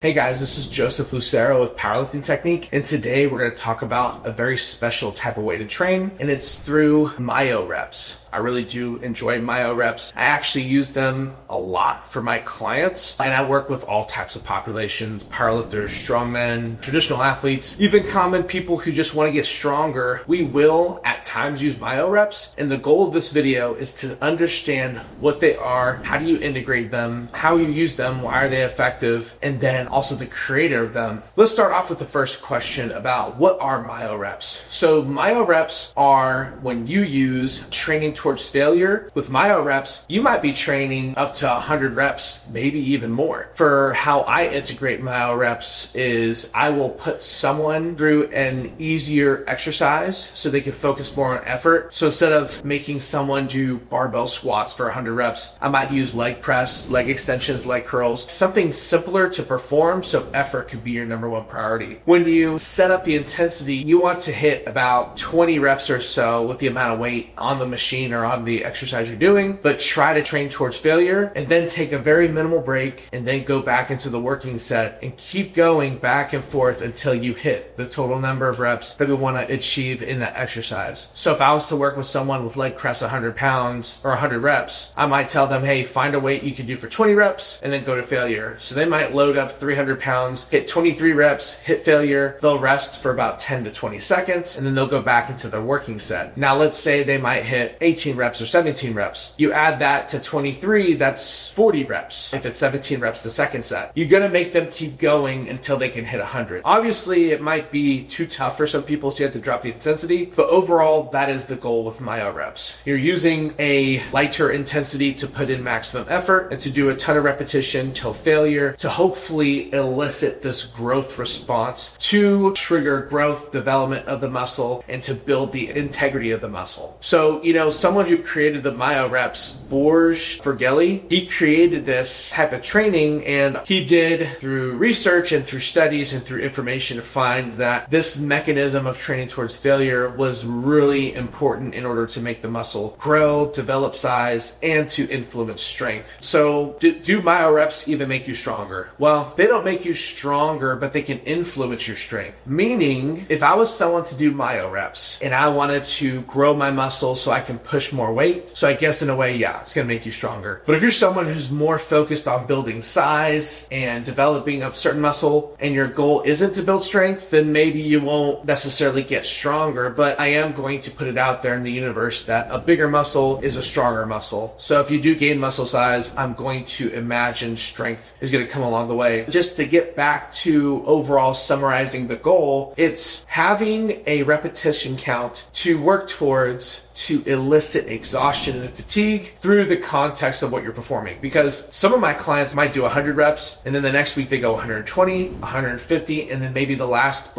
Hey guys, this is Joseph Lucero with Powerlifting Technique, and today we're going to talk about a very special type of way to train, and it's through Myo-Reps. I really do enjoy Myo-Reps. I actually use them a lot for my clients, and I work with all types of populations: powerlifters, strongmen, traditional athletes, even common people who just want to get stronger. We will at times use Myo-Reps, and the goal of this video is to understand what they are, how do you integrate them, how you use them, why are they effective, and then also the creator of them. Let's start off with the first question about what are Myo-Reps. So Myo-Reps are when you use training towards failure. With Myo-Reps, you might be training up to 100 reps, maybe even more. For how I integrate Myo-Reps is I will put someone through an easier exercise so they can focus more on effort. So instead of making someone do barbell squats for 100 reps, I might use leg press, leg extensions, leg curls, something simpler to perform so effort could be your number one priority. When you set up the intensity, you want to hit about 20 reps or so with the amount of weight on the machine or on the exercise you're doing, but try to train towards failure and then take a very minimal break and then go back into the working set and keep going back and forth until you hit the total number of reps that we want to achieve in that exercise. So if I was to work with someone with leg press 100 pounds or 100 reps, I might tell them, hey, find a weight you can do for 20 reps and then go to failure. So they might load up 300 pounds, hit 23 reps, hit failure. They'll rest for about 10 to 20 seconds, and then they'll go back into their working set. Now, let's say they might hit 18 reps or 17 reps. You add that to 23, that's 40 reps. If it's 17 reps the second set, you're going to make them keep going until they can hit 100. Obviously, it might be too tough for some people, so you have to drop the intensity, but overall, that is the goal with Myo-Reps. You're using a lighter intensity to put in maximum effort and to do a ton of repetition till failure to hopefully elicit this growth response to trigger growth, development of the muscle, and to build the integrity of the muscle. So, someone who created the Myo-Reps, Borge Fergelli, he created this type of training, and he did through research and through studies and through information find that this mechanism of training towards failure was really important in order to make the muscle grow, develop size, and to influence strength. So do Myo-Reps even make you stronger? Well, they don't make you stronger, but they can influence your strength. Meaning, if I was someone to do Myo-Reps and I wanted to grow my muscle so I can push more weight, so I guess in a way, yeah, it's going to make you stronger. But if you're someone who's more focused on building size and developing a certain muscle and your goal isn't to build strength, then maybe you won't necessarily get stronger. But I am going to put it out there in the universe that a bigger muscle is a stronger muscle. So if you do gain muscle size, I'm going to imagine strength is going to come along the way. Just to get back to overall summarizing the goal, it's having a repetition count to work towards to elicit exhaustion and fatigue through the context of what you're performing. Because some of my clients might do 100 reps and then the next week they go 120, 150, and then maybe the last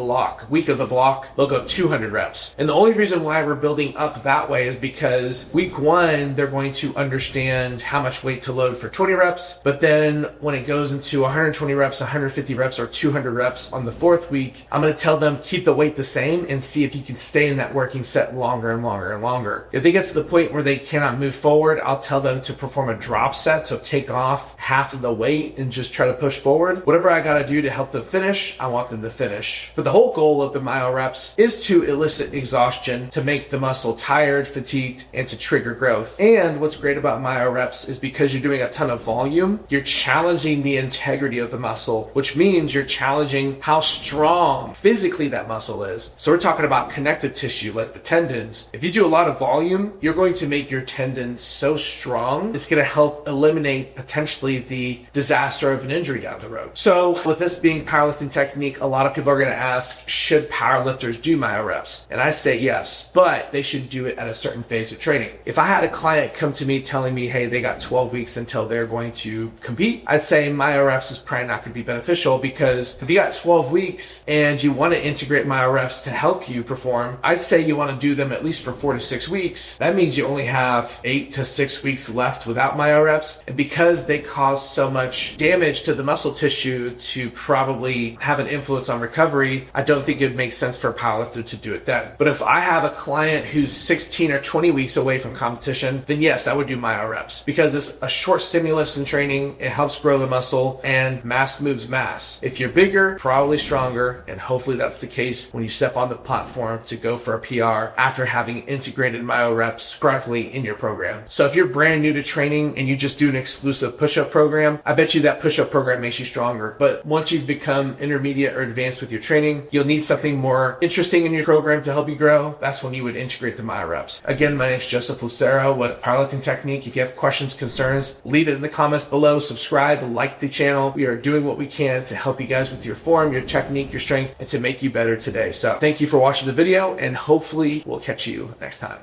week of the block, they'll go 200 reps. And the only reason why we're building up that way is because week one, they're going to understand how much weight to load for 20 reps. But then when it goes into 120 reps, 150 reps, or 200 reps on the fourth week, I'm going to tell them keep the weight the same and see if you can stay in that working set longer and longer and longer. If they get to the point where they cannot move forward, I'll tell them to perform a drop set, so take off half of the weight and just try to push forward. Whatever I gotta do to help them finish, I want them to finish. But the whole goal of the Myo-Reps is to elicit exhaustion, to make the muscle tired, fatigued, and to trigger growth. And what's great about Myo-Reps is because you're doing a ton of volume, you're challenging the integrity of the muscle, which means you're challenging how strong physically that muscle is. So we're talking about connective tissue, like the tendons. If you do a lot of volume, you're going to make your tendons so strong, it's going to help eliminate potentially the disaster of an injury down the road. So with this being powerlifting technique, a lot of people are going to ask, should powerlifters do Myo-Reps? And I say yes, but they should do it at a certain phase of training. If I had a client come to me telling me, hey, they got 12 weeks until they're going to compete, I'd say Myo-Reps is probably not going to be beneficial, because if you got 12 weeks and you want to integrate Myo-Reps to help you perform, I'd say you want to do them at least for 4 to 6 weeks, that means you only have 8 to 6 weeks left without Myo-Reps. And because they cause so much damage to the muscle tissue to probably have an influence on recovery, I don't think it makes sense for a powerlifter to do it then. But if I have a client who's 16 or 20 weeks away from competition, then yes, I would do Myo-Reps because it's a short stimulus in training. It helps grow the muscle, and mass moves mass. If you're bigger, probably stronger, and hopefully that's the case when you step on the platform to go for a PR after having integrated Myo-Reps correctly in your program. So if you're brand new to training and you just do an exclusive push-up program, I bet you that push-up program makes you stronger. But once you've become intermediate or advanced with your training, you'll need something more interesting in your program to help you grow. That's when you would integrate the Myo-Reps. Again, my name is Joseph Lucero with Powerlifting Technique. If you have questions, concerns, leave it in the comments below. Subscribe, like the channel. We are doing what we can to help you guys with your form, your technique, your strength, and to make you better today. So thank you for watching the video, and hopefully we'll catch you next time.